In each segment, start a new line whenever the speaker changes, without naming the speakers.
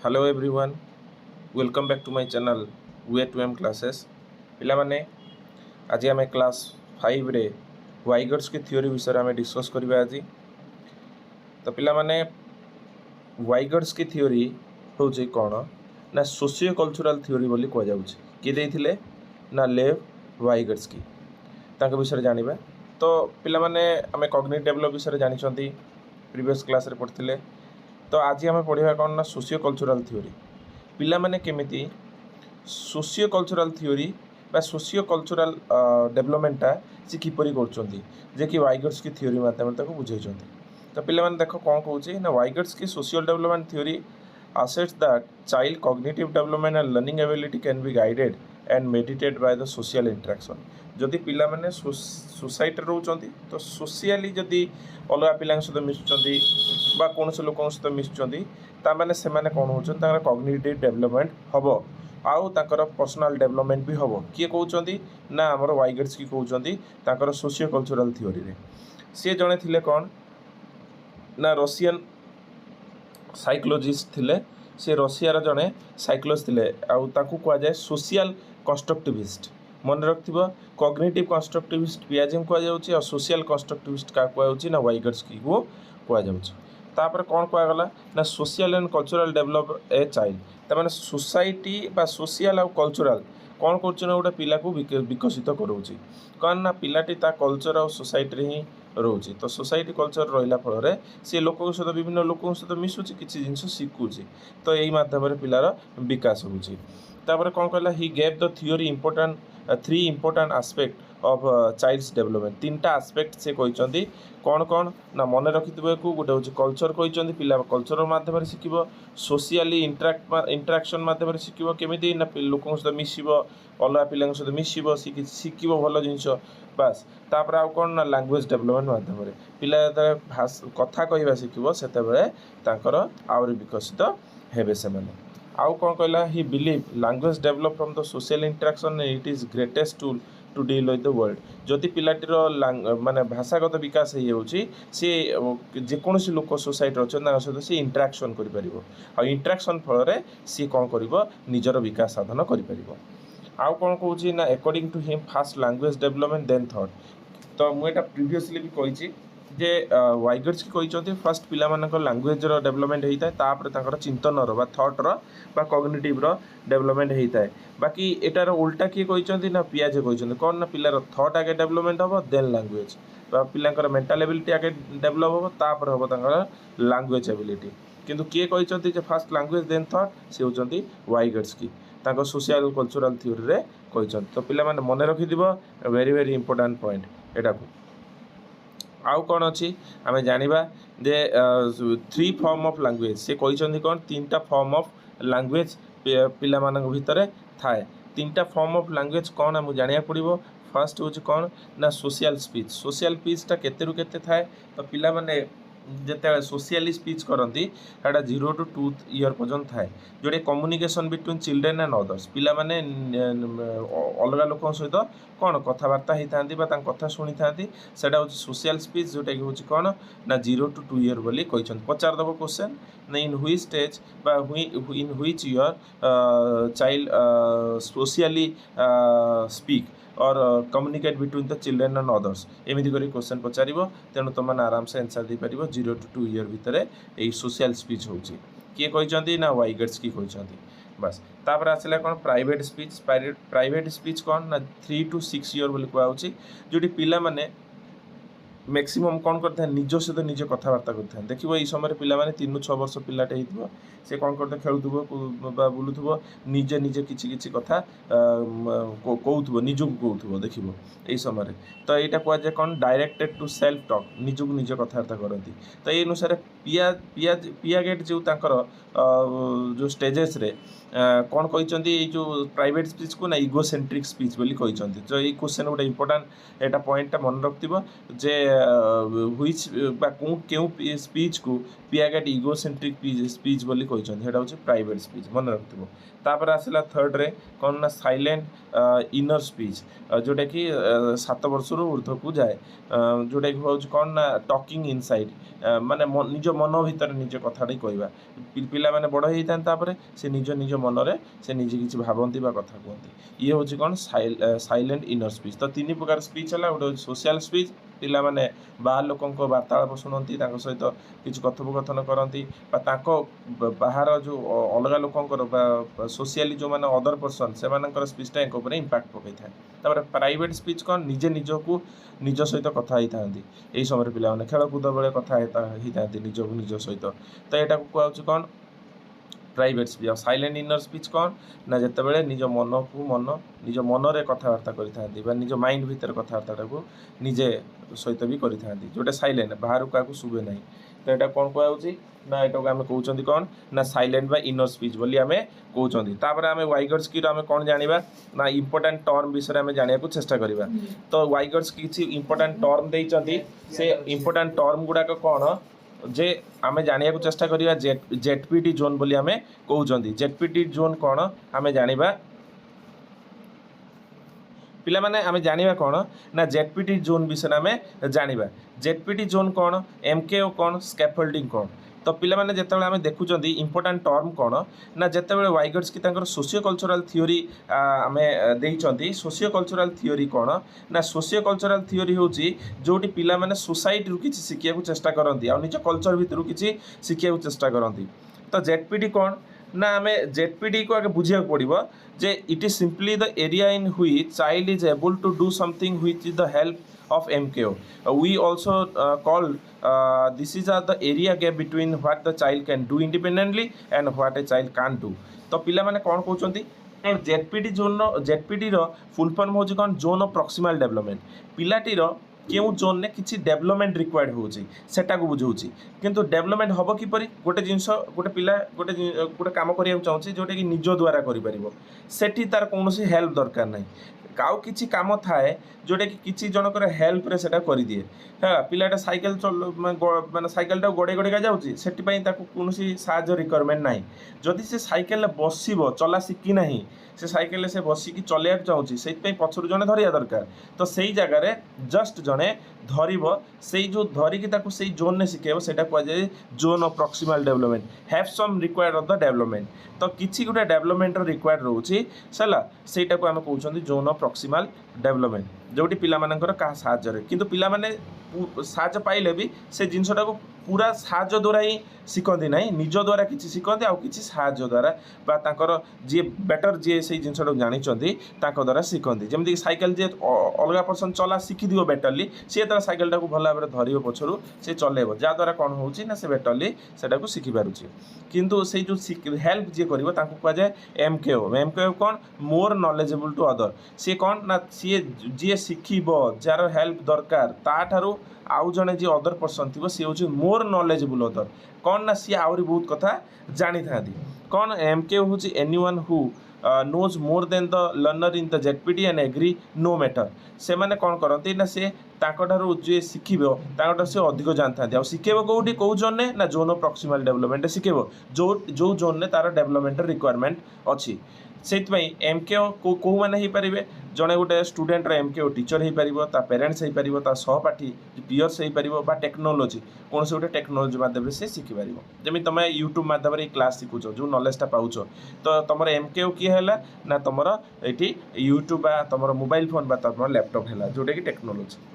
Hello everyone, welcome back to my channel way to M classes. पिला माने आज आम क्लास 5 रे वाइगर्स की थ्योरी विषय में डिस्कस करबा। आज तो पिला माने वाइगर्स की थ्योरी होची कौन ना सोशियो कल्चरल थ्योरी बोली कह जाउछि। किए देथिले ना लेव वाइगर्स की तांके विषय जानिबा। तो पिला माने आमे कॉग्निटिव डेवलप विषय जानिछंती, प्रीवियस क्लास रे पढ़थिले। तो आज आम पढ़ा कौन ना सोशियो कल्चरल थ्योरी पिला माने केमिति सोशियो कल्चरल थ्योरी बा सोशियो कल्चरल डेवलपमेंटा से किपरि करछंती जे कि वाइगर्स की थ्योरी माध्यम ताको बुझाइछंती। तो पिला माने देखो कौन कहूछि ना वाइगर्स की social development theory asserts that child cognitive development and learning ability can be guided and mediated by the social interaction। जदि पिला माने सोसाइटी रोचंती तो सोशियली जदि अलग पिला सहित मिशुचंती बा कौन लोक सहित मिशुचंती ता माने से माने कौन होचंती ताकर कॉग्निटिव डेवलपमेंट हबो आउ ताकर पर्सनल डेवलपमेंट भी हबो। किए कहउचंती ना हमर वाइगर्स की कहउचंती ताकर सोशियो कल्चरल थ्योरी रे से जणे थिले कौन ना रशियन साइकोलॉजिस्ट थिले। से रशियार जड़े साइकोलॉजिस्ट थिले आउ ताकू कह जाए सोशियल कंस्ट्रक्टिविस्ट। मन रखिथिबो कॉग्निटिव कंस्ट्रक्टिविस्ट पियाजिम कह जाउची और सोशियल कंस्ट्रक्टिविस्ट का कह जाउची ना वाइगर्स की को कह जाउची। तापर कौन कह गला ना social and cultural develop a child तार सोसाइटी बा सोशियल और कल्चरल कौन कर गोटे पिला को विकसित करोची कौन ना पिलाटी ता कल्चर और सोसाइटी ही रोचे। तो सोसाइटी कल्चर रहा फल सी लोक सहित विभिन्न लोक सहित मिसुची किसी जिन शिखुची। तो यही मध्यम पिलार विकास होपर कौन कहला he gave the theory important three important aspect of child's development. तीन टा आस्पेक्ट से कहते कौन कौन ना मन रखिथे को गोटे हूँ कल्चर कहते पिला कल्चर मध्यम शिखब सोशियली इंटराक्शन मध्यम शिखब केमी ना लोक सहित मिसब अलग पिला सहित मिसब शिखब भल जिन बास। तापर आउ कौन ना लैंग्वेज डेवलपमेंट मध्यम पिला कथा कहवा शिखब से आहरी विकसित हेबे से माने। आउ कौन कहला he believe language develop from the social interaction it is greatest tool to deal with the world. जदि पिलाटीर माने भाषागत विकास होउची सी जेकोसी लोक सोसाइटी अच्छा सहित सी इंटराक्शन कर इंटराक्शन फल सी कौन कर निजर विकास साधन कर। आउ कौन कहूँ ना according to him first language development then thought. तो मुझे प्रीवियसली भी कही जे वाइगर्स की कहते फास्ट पिला लैंग्वेज डेवलपमेंट होता है तापर चिंतनर बा थॉटर बा कॉग्निटिव डेवलपमेंट होता है। बाकी एटार उल्टा किए कहते ना पियाजे कहते कौन ना पिलार थॉट आगे डेवलपमेंट हम देन लैंग्वेज बा पिलांकर मेंटल एबिलिटी आगे डेवलप हम तापर हम लैंग्वेज एबिलिटी। किंतु किए कहते फास्ट लैंग्वेज देन थॉट से होती वाइगर्स की ताको सोशल कल्चरल थ्योरी रे कहते। तो पिला माने मन रखिदिबो वेरी वेरी इंपोर्टेंट पॉइंट एटा को। आउ कौन अच्छी आम जाना जे थ्री फॉर्म ऑफ लैंग्वेज से कहते कौन तीन टा फॉर्म ऑफ लैंग्वेज पिला भितर थाए। तीन टा फॉर्म ऑफ लैंग्वेज कौन आम जाना पड़ो। फर्स्ट हूँ कौन ना सोशल स्पीच। सोशल स्पीचटा केते रु केते थाए तो पिला माने जिते सोशियली स्पीच करती है 0 to 2 ईयर पर्यटन थाए Jote communication between children and others. पिला माने अलग लोक सहित कौन कथबार्ता होता कथा शुणी था सेटा हूँ सोशल स्पीच जोटा कि हूँ कौन ना 0 to 2 ईयर बोली कहते। पचार दब क्वेश्चन ना इन हुई स्टेज बा इन हुईच ईयर चाइल्ड सोशियली स्पीक और communicate between the children and others एमती कर क्वेश्चन पचार तेणु तुम आराम से आंसर दे पार 0 to 2 ईयर भितर यही सोशल स्पीच हो किए कहते ना वाइगर्स की कहते। बस तापर आसला कौन प्राइवेट स्पीच। प्राइवेट स्पीच कौन ना 3 to 6 ईयर बोली कहुच्छी जोटी पिला माने मैक्सिमम कौन करते हैं निज सहित निजे कथबार्ता करते हैं। देखो ये समय पिला माने 3 to 6 वर्ष पिलाटे हो से कौन करते खेलुव बुलूव निजे निजे किछि किछि कथा कहूव निजक कहूव देखो यही समय। तो यहाँ कहुए कौन डायरेक्टेड टू सेल्फ टॉक निजक निजे कथबार्ता करती। तो ये अनुसार पिया गेट जो जो स्टेजेस रे कौन कहते जो प्राइवेट स्पीच को ना इगोसेंट्रिक स्पीच बोली कहते। तो ये क्वेश्चन गोटे इंपोर्टाट एटा पॉइंटा मन रखिथो जे व्हिच बा क्यों स्पीच को पियागेट इगोसेंट्रिक स्पीच बोली कहते सेटा हूँ प्राइवेट स्पीच मन रखिथो। तापर आसला थर्ड रे कौन ना साइलेंट इनर स्पीच जोटा कि 7 वर्ष ऊर्ध्व को जाए जोटा कि हूँ कौन ना टॉकिंग इनसाइड माने निज मन भीतर निज कथाटी कहवा पिला माने बड़ होता से निज निज मनरे से निजे किसी भावती कथा कहते ये हूँ कौन साइलेंट इनर स्पीच। तो 3 प्रकार स्पीच है गोटे सोशल स्पीच पिला माने बाहर लोकों वार्तालाप शुणती सहित किसी कथोपकथन करती बाहर जो अलग लोकंर सोशियाली जो मैंने अदर पर्सन से स्पीचटा एक इंपैक्ट पकई था। प्राइवेट स्पीच कौन निजे निजको निज सहित कथा होता यही समय पे खेलकूद बेले कथा होता निज को निज सहित। तो यहाँ कहूँ कौन private speech. Silent inner speech कौन ना जिते निज मन को मन निज मनरे कथबार्ता करें निज माइंड भितर कथबार्ता को निजे सहित भी करें जोटे साइलेंट बाहर क्या शुभे ना। तो यहाँ कौन कहुच्छी ना यहाँ आम कहते कौन ना साइलेंट बा इनर स्पीच बोली आम कहते। तापर आम वाइगर्स्की आम कौन जाना ना इंपोर्टाट टर्म विषय में जाना चेष्टा करवा। तो वाइगर्स्की किसी इंपोर्टाट टर्म देते से इंपोर्टाट टर्म गुड़ाक कौन जे आम जाना चेष्टा करवा जेडपीटी जोन बोली आम कहते। जेडपीटी जोन कौन आम जाना पिला माने आम जाना कौन ना जेडपीटी जोन विषय आम जाना जेडपीटी जोन कौन एमकेओ कौन स्कैफोल्डिंग कौन। तो पिला माने जेतेबेले आम देखुं इंपोर्टाट टर्म कौन ना जेतेबेले वाइगर्स्की सोशियो कल्चरल थ्योरी आम देइचंती। सोशियो कल्चरल थ्योरी कौन ना सोशियो कल्चरल थ्योरी हूँ जोटी पिला माने सोसाइटी किसी शिखा चेष्टा करती आ निज कल्चर भितर किसी शिखा चेष्टा करती। तो जेडपीटी कौन ना आम जेडपीटी को आगे बुझा पड़ो जे it is simply the area in which child is able to do something which is the help of MKO. We also call this is the area gap between what the child can do independently and what a child can't do. तो पिला माने कौन कहते जेडपीटी zone जेडपीटी full form हूँ कौन zone of proximal development पिलाटीर क्यों zone ने किसी डेवलपमेंट रिक्वायर्ड होटा को बुझाऊँ किंतु डेवलपमेंट हम किपर गोटे जिनस गोटे पिला गोटे गोटे कम करने चाहूँगी जोटा कि निज द्वारा करें तार कौन हेल्प दरकार ना काउ किसी काम थाए जोटा कि किसी जनकर हेल्प रे सेटा कर दिए हाँ पिलाटा साइकेल माने साइकेलटा गड़े गड़ेका जाऊँगी से कौन साहाଯ୍य रिक्वायरमेंट ना जदि से साइकेल बसब चला शिखी ना से साइकेल से बसिकी चलैया चाहूँगी से पछर जड़े धरिया दरकार। तो सही जगार जस्ट जड़े धरब से जो धरिकी से जोन ने शिखेब से कहुए zone of proximal development have some required of the development. तो किसी गोटे डेवलपमेंट रिक्वायर्ड रोचे सेटा को आम कहते जोन ऑफ प्रॉक्सिमल डेवलपमेंट जोटी पिला मानकर का साहाଯ୍य किंतु पिला माने साहाଯ୍य पाइले भी से जिनसटा को पूरा साहाଯ୍य द्वारा ही शिखती ना निज द्वारा किसी शिखती आउ किसी साहाଯ୍य द्वारा तांकर जी बेटर जी से जिनसटा जानी द्वारा शिखती जमीक साइकेल जी अलग पर्सन चला शिखिद बेटरली सी तरह साइकेलटा को भल भाव धर पछरू से चलेब जहाँद्वारा कौन होना से बेटरली से शिखिपारे किंतु से जो हेल्प जी कर कहुए एमकेओ। एमकेओ कौन मोर नॉलेजेबल टू अदर सी कौन ना सी जी शिखब जार हेल्प दरकार ताठारू आउ जड़े जी अदर पर्सन थी सी हूँ मोर नॉलेजेबल अदर कौन ना सी आहरी बहुत कथा जानी था कौन एमकेओ हूँ anyone who knows more than the learner in the ZPD and agree no matter से माने कौन करती ना से ताकठारू जे शिखब से अधिक जानी था शिखेब कौटी कौ जोन ने ना जोन ऑफ प्रॉक्सिमल डेवलपमेंट शिखेब जो जोन ने तार डेवलपमेंट रिक्वायरमेंट अच्छी से एमकेओ कौ मैंने पारे जड़े गोटे स्टूडेंटर एमकेओ टीचर हो पार पेरेन्ट्स हो पार सहपाठी पीयर्स हो पार टेक्नोलोजी कौन से गोटे टेक्नोलोजी मध्यम से शिखिपार जमी तुम यूट्यूब मध्यम क्लास शिखुच जो नॉलेजटा पाउच तो तुम एमकेओ किए है ना तुम ये यूट्यूब तुम मोबाइल फोन तुम लैपटॉप है जोटा कि टेक्नोलोजी।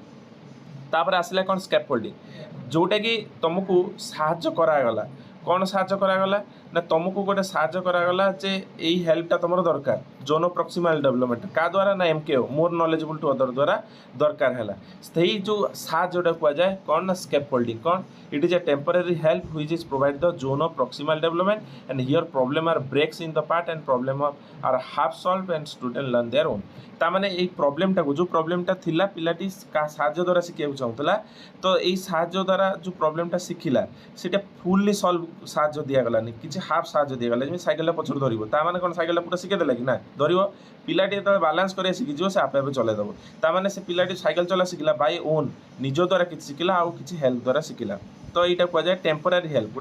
तापर आसला कौन स्कैफोल्डिंग जोटा कि तुमको साहाଯ୍य करागला कौन साहाଯ୍य करागला ना तुमको गोटे साहाଯ୍य करागला जे यही हेल्पटा तुम दरकार जोन ऑफ प्रॉक्सिमल डेवलपमेंट का द्वारा ना एमकेओ मोर नॉलेजेबल टू अदर द्वारा दरकार है से जो साहाଯ୍यटा कहुए कौन ना स्कैफोल्डिंग कौन it is a temporary help which is provide the zone of proximal development and here problem are breaks in the part and problem are half solve and student learn their own. तामाने ये प्रॉब्लमटा को जो प्रॉब्लमटा थिला पिलाटी का साहाଯ୍य द्वारा शिखा चाहूला तो यही साहाଯ୍य द्वारा जो प्रॉब्लमटा शिखिला सेटा फुल्ली सॉल्व साहाଯ୍य दिगलानी कि କିଛି ହାଫ୍ ସାହାଯ୍ୟ ଦିଆଗଲା ଯେମିତି ସାଇକେଲଟା ପଛରୁ ଧରିବ ତାମାନେ କ'ଣ ସାଇକେଲଟା ପୁରା ଶିଖେଇ ଦେଲା କି ନା ଧରିବ ପିଲାଟି ଯେତେବେଳେ ବାଲାନ୍ସ କରିବା ଶିଖିଯିବ ସେ ଆପେ ଆପେ ଚଲାଇଦେବ ତାମାନେ ସେ ପିଲାଟି ସାଇକେଲ ଚଲା ଶିଖିଲା ବାଇ ଓନ୍ ନିଜ ଦ୍ୱାରା କିଛି ଶିଖିଲା ଆଉ କିଛି ହେଲ୍ପ ଦ୍ୱାରା ଶିଖିଲା ତ ଏଇଟା କୁହାଯାଏ ଟେମ୍ପୋରାରୀ ହେଲ୍ପ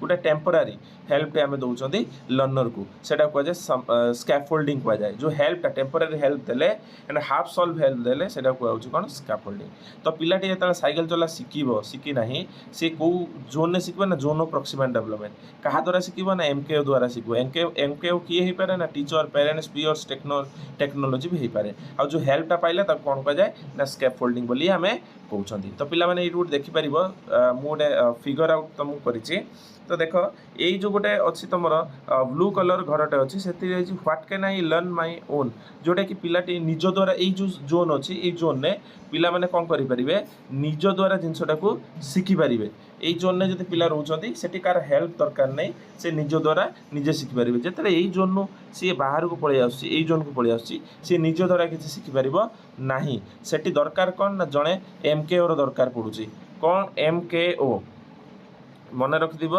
ଗୋଟେ ଟେମ୍ପୋରାରୀ ହେଲ୍ପଟେ ଆମେ ଦେଉଛନ୍ତି ଲର୍ଣ୍ଣରକୁ ସେଇଟା କୁହାଯାଏ ସ୍କାଫୋଲ୍ଡିଂ କୁହାଯାଏ ଯେଉଁ ହେଲ୍ପଟା ଟେମ୍ପୋରାରୀ ହେଲ୍ପ ଦେଲେ ମାନେ ହାଫ୍ ସଲ୍ଭ ହେଲ୍ପ ଦେଲେ ସେଇଟା କୁହାଯାଉଛି କ'ଣ ସ୍କାଫୋଲ୍ଡିଂ ତ ପିଲାଟି ଯେତେବେଳେ ସାଇକେଲ ଚଲା ଶିଖି ନାହିଁ ସେ କେଉଁ ଜୋନ୍ରେ ଶିଖିବ ନା ଜୋନ୍ ଅଫ୍ ପ୍ରକ୍ସିମାଲ ଡେଭଲପମେଣ୍ଟ କାହା ଦ୍ୱାରା ଶିଖିବ ନା MKO ଦ୍ୱାରା ଶିଖିବ MKO କିଏ ହେଇପାରେ ନା ଟିଚର ପ୍ୟାରେଣ୍ଟସ୍ ପିୟର୍ସ ଟେକ୍ନୋଲୋଜି ବି ହେଇପାରେ ଆଉ ଯେଉଁ ହେଲ୍ପଟା ପାଇଲେ ତାକୁ କ'ଣ କୁହାଯାଏ ନା ସ୍କାଫୋଲ୍ଡିଂ ବୋଲି ଆମେ କହୁଛନ୍ତି ତ ପିଲାମାନେ ଏଇଠି ଗୋଟେ ଦେଖିପାରିବ ମୁଁ ଗୋଟେ ଫିଗର ଆଉଟ୍ ତୁମକୁ କରିଛି ତ ଦେଖ ଏଇ ଯେଉଁ ଗୋଟେ ଅଛି ତୁମର ବ୍ଲୁ କଲର୍ ଘରଟେ ଅଛି ସେଥିରେ ହେଇଛି what can I learn my own ଯେଉଁଟାକି ପିଲାଟି ନିଜ ଦ୍ୱାରା ଏଇ ଯେଉଁ ଜୋନ୍ ଅଛି ଏଇ ଜୋନ୍ରେ ପିଲାମାନେ କ'ଣ କରିପାରିବେ ନିଜ ଦ୍ୱାରା ଜିନିଷଟାକୁ ଶିଖିପାରିବେ ଏଇ ଜୋନ୍ରେ ଯଦି ପିଲା ରହୁଛନ୍ତି ସେଠି କାହାର ହେଲ୍ପ ଦରକାର ନାହିଁ ସେ ନିଜ ଦ୍ୱାରା ନିଜେ ଶିଖିପାରିବେ ଯେତେବେଳେ ଏଇ ଜୋନ୍ରୁ ସିଏ ବାହାରକୁ ପଳେଇ ଆସୁଛି ଏଇ ଜୋନ୍କୁ ପଳେଇ ଆସୁଛି ସିଏ ନିଜ ଦ୍ୱାରା କିଛି ଶିଖିପାରିବ ନାହିଁ ସେଠି ଦରକାର କ'ଣ ନା ଜଣେ MKOର ଦରକାର ପଡ଼ୁଛି କ'ଣ MKO ମନେ ରଖିଥିବ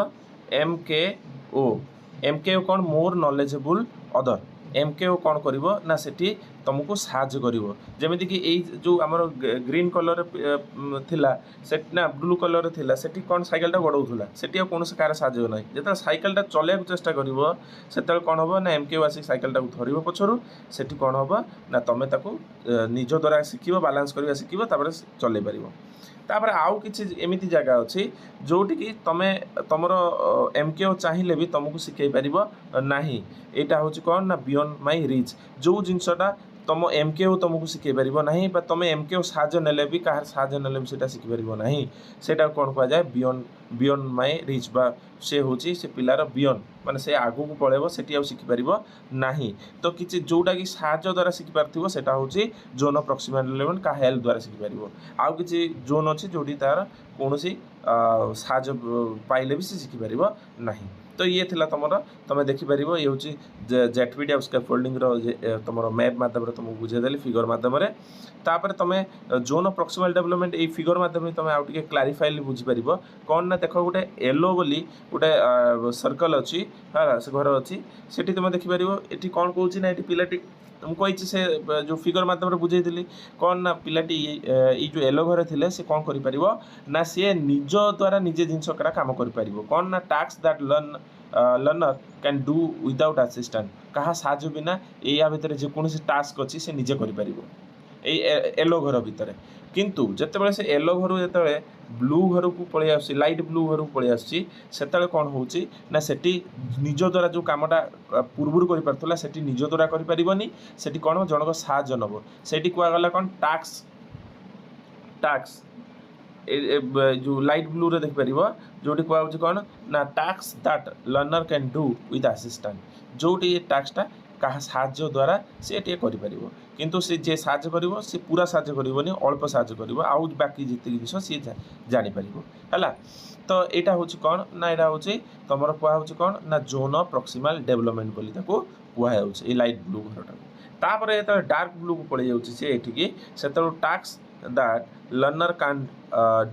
MKO କ'ଣ ମୋର୍ ନଲେଜେବୁଲ୍ ଅଦର MKO କ'ଣ କରିବ ନା ସେଠି ତୁମକୁ ସାହାଯ୍ୟ କରିବ ଯେମିତିକି ଏଇ ଯେଉଁ ଆମର ଗ୍ରୀନ୍ କଲର୍ରେ ଥିଲା ସେଠି ନା ବ୍ଲୁ କଲର୍ରେ ଥିଲା ସେଠି କ'ଣ ସାଇକେଲଟା ଗଡ଼ଉଥିଲା ସେଠି ଆଉ କୌଣସି କାହାର ସାହାଯ୍ୟ ନାହିଁ ଯେତେବେଳେ ସାଇକେଲଟା ଚଲେଇବାକୁ ଚେଷ୍ଟା କରିବ ସେତେବେଳେ କ'ଣ ହେବ ନା MKO ଆସିକି ସାଇକେଲଟାକୁ ଧରିବ ପଛରୁ ସେଠି କ'ଣ ହେବ ନା ତୁମେ ତାକୁ ନିଜ ଦ୍ୱାରା ଶିଖିବ ବାଲାନ୍ସ କରିବା ଶିଖିବ ତାପରେ ଚଲେଇ ପାରିବ ତାପରେ ଆଉ କିଛି ଏମିତି ଜାଗା ଅଛି ଯେଉଁଠିକି ତୁମେ ତୁମର MKO ଚାହିଁଲେ ବି ତୁମକୁ ଶିଖେଇ ପାରିବ ନାହିଁ ଏଇଟା ହେଉଛି କ'ଣ ନା ବିୟଣ୍ଡ ମାଇ ରିଚ୍ ଯେଉଁ ଜିନିଷଟା ତୁମ MKO ତୁମକୁ ଶିଖେଇ ପାରିବ ନାହିଁ ବା ତୁମେ MKO ସାହାଯ୍ୟ ନେଲେ ବି କାହାର ସାହାଯ୍ୟ ନେଲେ ବି ସେଇଟା ଶିଖିପାରିବ ନାହିଁ ସେଇଟାକୁ କ'ଣ କୁହାଯାଏ ବିୟଣ୍ଡ ମାଇ ରିଚ୍ ବା ସେ ହେଉଛି ସେ ପିଲାର ବିୟଣ୍ଡ ମାନେ ସେ ଆଗକୁ ପଳେଇବ ସେଠି ଆଉ ଶିଖିପାରିବ ନାହିଁ ତ କିଛି ଯେଉଁଟାକି ସାହାଯ୍ୟ ଦ୍ୱାରା ଶିଖିପାରୁଥିବ ସେଇଟା ହେଉଛି ଜୋନ୍ ଅଫ୍ ପ୍ରକ୍ସିମାଲ ଡେଭଲପମେଣ୍ଟ କାହା ହେଲ୍ପ ଦ୍ୱାରା ଶିଖିପାରିବ ଆଉ କିଛି ଜୋନ୍ ଅଛି ଯେଉଁଠି ତା'ର କୌଣସି ସାହାଯ୍ୟ ପାଇଲେ ବି ସେ ଶିଖିପାରିବ ନାହିଁ ତ ଇଏ ଥିଲା ତୁମର ତୁମେ ଦେଖିପାରିବ ଇଏ ହେଉଛି ଜେଟଭିଡି ଆଉ ସ୍କାଫୋଲ୍ଡିଂର ତୁମର ମ୍ୟାପ୍ ମାଧ୍ୟମରେ ତୁମକୁ ବୁଝେଇଦେଲି ଫିଗର ମାଧ୍ୟମରେ ତାପରେ ତୁମେ ଜୋନ୍ ଅଫ୍ ପ୍ରକ୍ସିମାଲ ଡେଭଲପମେଣ୍ଟ ଏଇ ଫିଗର ମାଧ୍ୟମରେ ତୁମେ ଆଉ ଟିକେ କ୍ଲାରିଫାଇଲି ବୁଝିପାରିବ କ'ଣ ନା ଦେଖ ଗୋଟେ ୟେଲୋ ବୋଲି ଗୋଟେ ସର୍କଲ୍ ଅଛି ହେଲା ସେ ଘର ଅଛି ସେଠି ତୁମେ ଦେଖିପାରିବ ଏଠି କ'ଣ କହୁଛି ନା ଏଠି ପିଲାଟି ମୁଁ କହିଛି ସେ ଯେଉଁ ଫିଗର ମାଧ୍ୟମରେ ବୁଝେଇଥିଲି କ'ଣ ନା ପିଲାଟି ଏଇ ଯେଉଁ ୟେଲୋ ଘରେ ଥିଲେ ସେ କ'ଣ କରିପାରିବ ନା ସିଏ ନିଜ ଦ୍ୱାରା ନିଜେ ଜିନିଷ କାମ କରିପାରିବ କ'ଣ ନା task that learner can do without assistant କାହା ସାହାଯ୍ୟ ବିନା ଏଇଆ ଭିତରେ ଯେକୌଣସି ଟାସ୍କ ଅଛି ସେ ନିଜେ କରିପାରିବ ଏଇ ୟେଲୋ ଘର ଭିତରେ କିନ୍ତୁ ଯେତେବେଳେ ସେ ୟେଲୋ ଘରୁ ଯେତେବେଳେ ବ୍ଲୁ ଘରକୁ ପଳେଇ ଆସୁଛି ଲାଇଟ୍ ବ୍ଲୁ ଘରକୁ ପଳେଇ ଆସୁଛି ସେତେବେଳେ କ'ଣ ହେଉଛି ନା ସେଠି ନିଜ ଦ୍ୱାରା ଯେଉଁ କାମଟା ପୂର୍ବରୁ କରିପାରୁଥିଲା ସେଠି ନିଜ ଦ୍ୱାରା କରିପାରିବନି ସେଠି କ'ଣ ଜଣଙ୍କ ସାହାଯ୍ୟ ନେବ ସେଠି କୁହାଗଲା କ'ଣ ଟାସ୍କ ଯେଉଁ ଲାଇଟ୍ ବ୍ଲୁରେ ଦେଖିପାରିବ ଯେଉଁଠି କୁହାହେଉଛି କ'ଣ ନା task that learner can do with assistant ଯେଉଁଠି ଏ ଟାସ୍କଟା କାହା ସାହାଯ୍ୟ ଦ୍ୱାରା ସେ ଟିକେ କରିପାରିବ କିନ୍ତୁ ସେ ଯିଏ ସାହାଯ୍ୟ କରିବ ସେ ପୁରା ସାହାଯ୍ୟ କରିବନି ଅଳ୍ପ ସାହାଯ୍ୟ କରିବ ଆଉ ବାକି ଯେତିକି ଜିନିଷ ସିଏ ଜାଣିପାରିବ ହେଲା ତ ଏଇଟା ହେଉଛି କ'ଣ ନା ଏଇଟା ହେଉଛି ତୁମର କୁହାହେଉଛି କ'ଣ ନା ଜୋନ୍ ଅଫ୍ ପ୍ରକ୍ସିମାଲ ଡେଭଲପମେଣ୍ଟ ବୋଲି ତାକୁ କୁହାଯାଉଛି ଏଇ ଲାଇଟ୍ ବ୍ଲୁ ଘରଟାକୁ ତାପରେ ଯେତେବେଳେ ଡାର୍କ ବ୍ଲୁକୁ ପଳେଇ ଯାଉଛି ସେ ଏଠିକି ସେତେବେଳେ task that learner can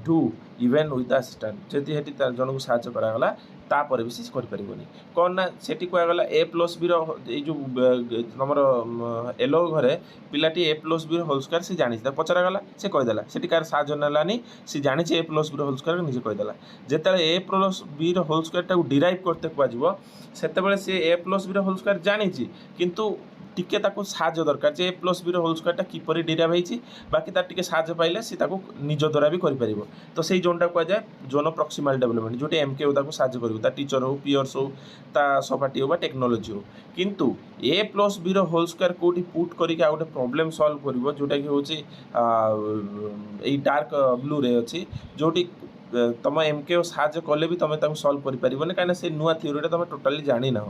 do even with assistant ଯଦି ସେଠି ଜଣଙ୍କୁ ସାହାଯ୍ୟ କରାଗଲା ତାପରେ ବି ସେ କରିପାରିବନି କ'ଣ ନା ସେଠି କୁହାଗଲା A+Bର ଏଇ ଯେଉଁ ତୁମର ୟେଲୋ ଘରେ ପିଲାଟି A+Bର ହୋଲ୍ ସ୍କୋୟାର ସେ ଜାଣିଛି ତାକୁ ପଚରାଗଲା ସେ କହିଦେଲା ସେଠି କାହାର ସାହାଯ୍ୟ ନେଲାନି ସେ ଜାଣିଛି A+Bର ହୋଲ୍ ସ୍କୋୟାର ନିଜେ କହିଦେଲା ଯେତେବେଳେ A+Bର ହୋଲ୍ ସ୍କୋୟାରଟାକୁ ଡିରାଇଭ୍ କରତେ କୁହାଯିବ ସେତେବେଳେ ସେ A+Bର ହୋଲ୍ ସ୍କୋୟାର ଜାଣିଛି କିନ୍ତୁ ଟିକେ ତାକୁ ସାହାଯ୍ୟ ଦରକାର ଯେ A+Bର ହୋଲ୍ ସ୍କୋୟାରଟା କିପରି ଡିରାଇଭ୍ ହେଇଛି ବାକି ତାର ଟିକେ ସାହାଯ୍ୟ ପାଇଲେ ସେ ତାକୁ ନିଜ ଦ୍ୱାରା ବି କରିପାରିବ ତ ସେଇ ଜୋନ୍ଟା କୁହାଯାଏ ଜୋନ୍ ଅଫ୍ ପ୍ରକ୍ସିମାଲ ଡେଭଲପମେଣ୍ଟ ଯେଉଁଠି MKO ତାକୁ ସାହାଯ୍ୟ କରିବ ତା ଟିଚର ହେଉ ପିୟର୍ସ ହେଉ ତା ସହପାଠୀ ହେଉ ବା ଟେକ୍ନୋଲୋଜି ହେଉ କିନ୍ତୁ A+Bର ହୋଲ୍ ସ୍କୋୟାର କେଉଁଠି ପୁଟ୍ କରିକି ଆଉ ଗୋଟେ ପ୍ରୋବ୍ଲେମ୍ ସଲ୍ଭ କରିବ ଯେଉଁଟାକି ହେଉଛି ଏଇ ଡାର୍କ ବ୍ଲୁରେ ଅଛି ଯେଉଁଠି ତୁମ MKO ସାହାଯ୍ୟ କଲେ ବି ତୁମେ ତାକୁ ସଲ୍ଭ କରିପାରିବନି କାହିଁକିନା ସେ ନୂଆ ଥିଓରିଟା ତୁମେ ଟୋଟାଲି ଜାଣିନାହ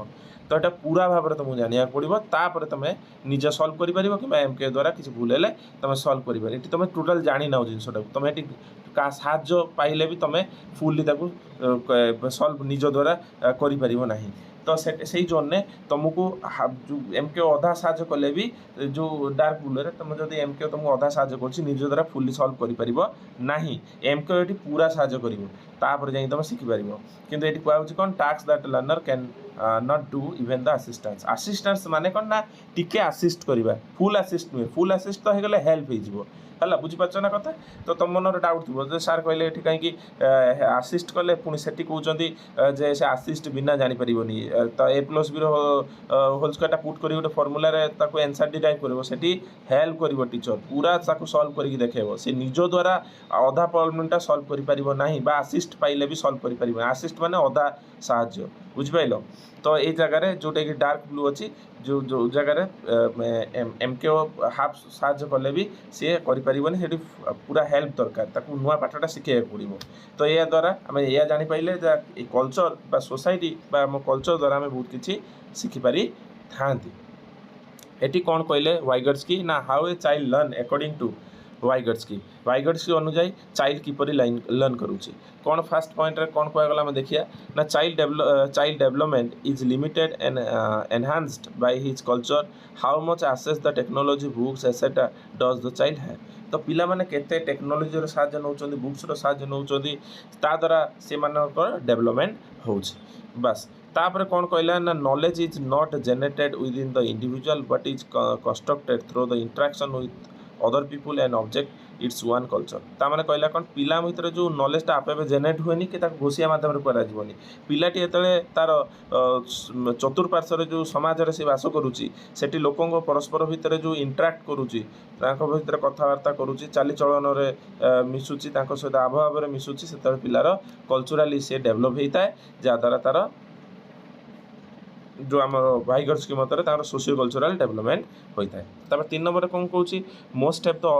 ତ ଏଇଟା ପୁରା ଭାବରେ ତୁମକୁ ଜାଣିବାକୁ ପଡ଼ିବ ତାପରେ ତୁମେ ନିଜେ ସଲ୍ଭ କରିପାରିବ କିମ୍ବା MKO ଦ୍ୱାରା କିଛି ଭୁଲ ହେଲେ ତୁମେ ସଲ୍ଭ କରିପାରିବ ଏଠି ତୁମେ ଟୋଟାଲ୍ ଜାଣିନାହ ଜିନିଷଟାକୁ ତୁମେ ଏଠି କାହା ସାହାଯ୍ୟ ପାଇଲେ ବି ତୁମେ ଫୁଲ୍ଲି ତାକୁ ସଲ୍ଭ ନିଜ ଦ୍ୱାରା କରିପାରିବ ନାହିଁ तो से जोन ने तुमको जो एमके अधा साहाଯ୍य कले भी जो डार्क ब्लू रे तुम जब एमके तुमको अधा साहाଯ୍य कर निज द्वारा फुली सल्व करना एमके ये पूरा साहाଯ୍य कर जाए तुम शिखिपार किंतु ये कहूँ कौन task that learner can not do even the assistance assistance माने कौन ना टिके असिस्ट करवा फुल असिस्ट नुहे फुल असिस्ट तो होगले हेल्प हो है बुझीपार ना कथा तो तुम मन डाउट थी सार कहले कहीं आसिस्ट कले पुणी से कहते जे से आसिस्ट बिना जापर तो A plus B whole square put कर गोटे फर्मुला एनसर डिराइव कर हेल्प कर टीचर पूरा सल्व कर देखेब से निज द्वारा अधा प्रॉब्लमटा सल्व कर आसिस्ट पाइले भी सल्व कर आसिस्ट माने अधा साहाଯ୍य बुझिपाइल तो ये जगह जोटा कि डार्क ब्लू अच्छी जो जो जगह एमके हाफ साहाଯ୍य कले भी सी करें से पूरा हेल्प दरकार ताकू नुआ पाठटा शिखे पड़ो तो या द्वारा आम या जापारे कल्चर बा सोसाइटी बा आम कल्चर द्वारा आम बहुत किसी शिखिपारी था ये कौन कहले वाइगट्स्की ना how a child learn according to Vygotsky अनुजाई चाइल्ड किपरि लर्न करुच्ची कौन फास्ट पॉइंट रे कौन कहगला देखिए ना child development is limited and enhanced by his culture how much access the technology books etcetera does the child है तो पिला माने केते टेक्नोलॉजी साहाଯ୍य नौचंदी बुक्स रो साहाଯ୍य नौचंदी ता द्वारा से मानकर डेवलपमेंट होउची बस तापर कौन कहला ना knowledge is not generated with in the individual but is constructed through the interaction with other people and object it's one culture ताने कहला कौन पिला भितर जो नॉलेजटा आपे जेनेट हुए कि घोषिया मध्यम करानी पिलाटी ये तार चतुर्पार्श्वर जो समाज में सी बास करुच्ची से लोक परस्पर भितर जो इंटराक्ट करुच्ची भर कथबार्ता करुच्ची चालीचलन में मिसुची सहित आभाव में मिसुची से पिलार कल्चराली सी डेभलप होता है जहाँद्वारा तार जो आम वाइगट्स्की मतरे सोशियो कल्चरल डेवलपमेंट होता है तब 3 नंबर कौन कौन most have the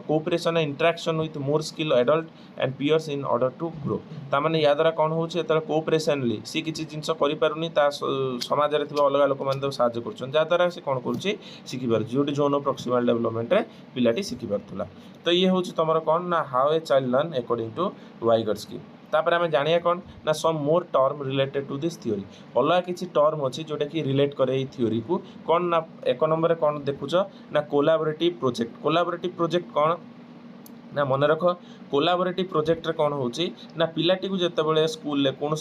cooperation and interaction with more skill adult and peers in order to grow ताने या द्वारा कौन हो कोऑपरेशनली सी किसी जिनस करें समाज में अलग लोक मैंने साहय कर कौन कर शिखिपार जो जोन प्रॉक्सिमल डेवलपमेंट रे पिलाटी शिखिपारा तो ये हूँ तुम कौन ना how a child learn according to Vygotsky तापर आम जानिया कौन ना some more term related to this theory अलग किसी टर्म अच्छी जोटा कि रिलेट करे थ्योरी को कौन ना 1 नंबर कौन देखुच ना कोलाबोरेटिव प्रोजेक्ट कौन ना मन रख कोलाबोरेटिव प्रोजेक्ट रे कौन होची ना पिलाटी को जितेबाला स्कूल कौन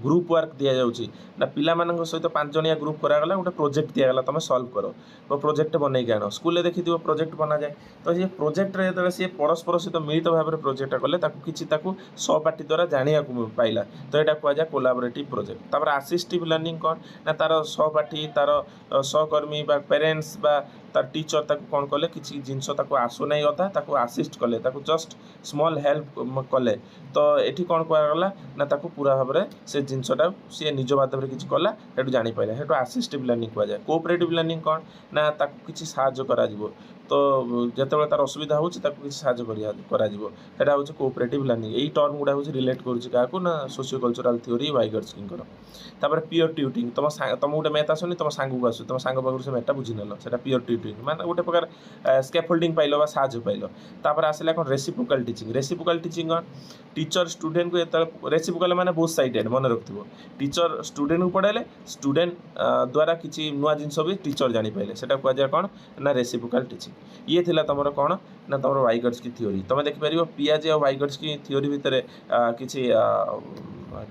ग्रुप वर्क दि जाऊँगी ना पिला सहित 5 जणिया ग्रुप करागला गोटे प्रोजेक्ट दिगला तुम सल्व कर प्रोजेक्ट बनई आण स्कूल देखी प्रोजेक्ट बना जाए तो ये प्रोजेक्ट जो सी परस्पर सहित मिलित भाव में प्रोजेक्ट कले किसी सहपाठी द्वारा जाना पाइला तो यहाँ कहुए कोलाबोरेटिव प्रोजेक्ट तापर असिस्टिव लर्निंग कौन ना तार सहपाठी तार सहकर्मी पेरेन्ट्स तार टीचर ताको कौन कले किसी जिनस आसुना अधा आसिस्ट कले जस्ट स्मॉल हेल्प कले तो ये कौन कहगला ना पूरा भाव में से जिनसटा सी निज माध्यम किसी कला ये जापारे ये असिस्टिव लर्निंग कहुए कोऑपरेटिव लर्निंग कौन ना किसी साहाଯ୍य करा तो जिते तार असुविधा होती साहाଯ୍य करा हूँ कोऑपरेटिव लर्निंग यही टर्म गुड़ा हूँ रिलेट करूँ ना सोशियो कल्चरल थ्योरी वाइगट्स्की तापर पियर ट्यूटिंग तुम गोटे मैथ आसनी तुम सांग को आसु तुम सांग पाखु से मैथटा बुझीनेल से पियर ट्यूटिंग माने गोटे प्रकार स्कैफोल्डिंग पाइल साहाଯ୍य पाइल तापर आसला कौन रेसिप्रोकल टीचिंग कौन टीचर स्टूडेंट को ये रेसिप्रोकल माने बोथ साइडेड मन रखिथो टीचर स्टूडेंट को पढ़ाइले स्टूडेंट द्वारा किसी नुआ जिनस भी टीचर जापारे से कहुए कौन ना रेसिप्रोकल टीचिंग ये थिला तुम कौन ना तुम वाइगट्स्की थ्योरी तुम देखिपर पियाजे और वाइगट्स्की थ्योरी भितर किसी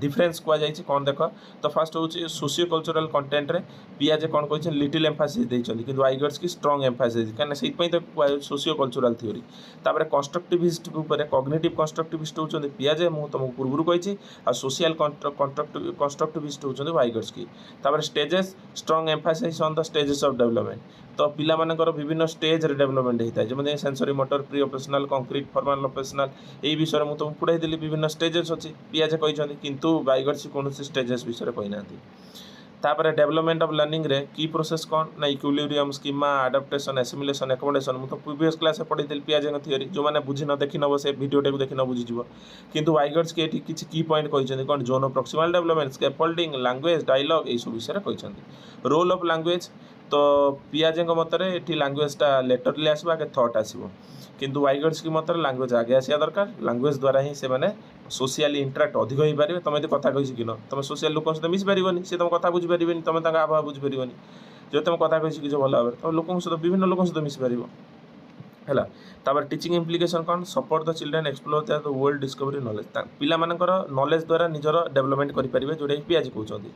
डिफरेन्स कहुई कौन देख तो फास्ट हूँ सोशियो कल्चरल कंटेंट रे पियाजे कौन कही लिटिल एम्फासिस देइछन्ति कि वाइगट्स्की स्ट्रॉन्ग एम्फासिस कहीं से सोशियो कल्चरल थ्योरी तापर कंस्ट्रक्टिविस्ट उपर कॉग्निटिव कंस्ट्रक्टिविस्ट होउछन्ति पियाजे मु तुमको पूर्व कही आ सोशियल कंस्ट्रक्टिविस्ट होउछन्ति वाइगट्स्की तापर stages strong Mphasis on the stages of development तो पिला मानकर विभिन्न स्टेज रे डेवलपमेंट होता है जमी sensory motor pre operational concrete formal operational यही विषय में तुमको पढ़ाई देली विभिन्न स्टेजेस अच्छी पियाजे कहते किंतु वाइगट्स्की कौन स्टेजेस विषय कहना तापर डेवलपमेंट ऑफ लर्निंग रे की प्रोसेस कौन ना equilibrium schema adaptation assimilation accommodation मुझे प्रीवियस क्लास पढ़ी पियाजे थ्योरी जो मैंने बुझी न देखी नब से वीडियो देखी न बुझीज किंतु वाइगट्स्की ये किसी की पॉइंट कहते कौन zone of proximal development scaffolding language dialogue ये सब विषय कहते रोल ऑफ लैंग्वेज तो पियाजे मतरे ये लांगुएजटा लेटरली आसो आगे थट आसो किंतु वाइगर्स की मत लांगुएज आगे आसा दरकार लांगुएज द्वारा ही से मैंने सोशली इंटराक्ट अधिक हो पारे तुम यदि कथा कही शिखिन तुम सोशल लोक सहित मिसी पारनी सी तुम कथा बुझीपारे तुम आभाव बुझीपारे जो तुम कथा कही शिखिच भल भाव तुम लोक सहित विभिन्न लोक सहित मिसी पार है तापर टीचिंग इम्प्लिकेशन कौन support the children explore the world discovery knowledge पिला नॉलेज द्वारा निजर डेवलपमेंट करेंगे जोटा कि पियाजी कहते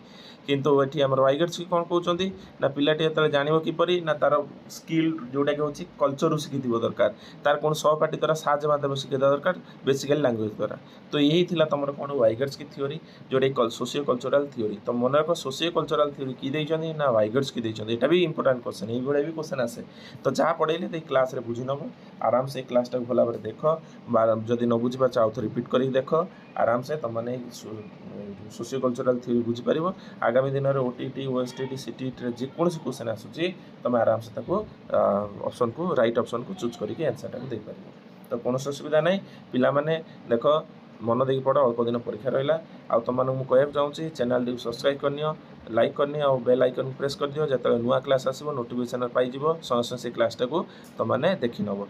किंतु ये आम वाइगर्स की कौन कहते ना पिलाटी जो जान किपर ना तार स्किल जोटा कि हूँ कल्चर शिखी दरकार तार कौन सहपाठी द्वारा साहय माध्यम शिखा दरकार बेसिकली लांगुएज द्वारा तो यही थी तुम कौन वाइगर्स की थ्योरी जोटा सोशियो कल्चरल थ्योरी तो मन रख सोशियो कल्चरल थ्योरी की देती ना वाइगर्स की देती यहाँ भी इंपोर्टाट क्वेश्चन ये भी क्वेश्चन आसे तो जहाँ पढ़ेली क्लास रे बुझी नब आराम से क्लास टाक भल भाव देख जदि न बुझी पार्छ आउ थे रिपीट कर देख आराम से तुम मैंने सोशियो कल्चरल थ्योरी बुझीपार आगामी दिन में ओटीटी ओएसटीटी सीटीटी जेकोसी क्वेश्चन आसूँ तुम आराम से ऑप्शन को राइट ऑप्शन को चूज करके आंसर टाक दे पार तो कौन असुविधा ना पिला माने देख मन देकी पढ़ अल्प दिन परीक्षा रहा आ तुम कहना चाहूँगी चैनल टी सब्सक्राइब करनी लाइक करनी और बेल आइकन प्रेस कर दियो जो नुआ क्लास आसो नोटिफिकेशन पाइज संगे से क्लासटा को तुम मैंने देखी नब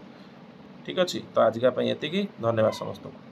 ठीक अच्छे तो आजिका ये धन्यवाद समस्त को।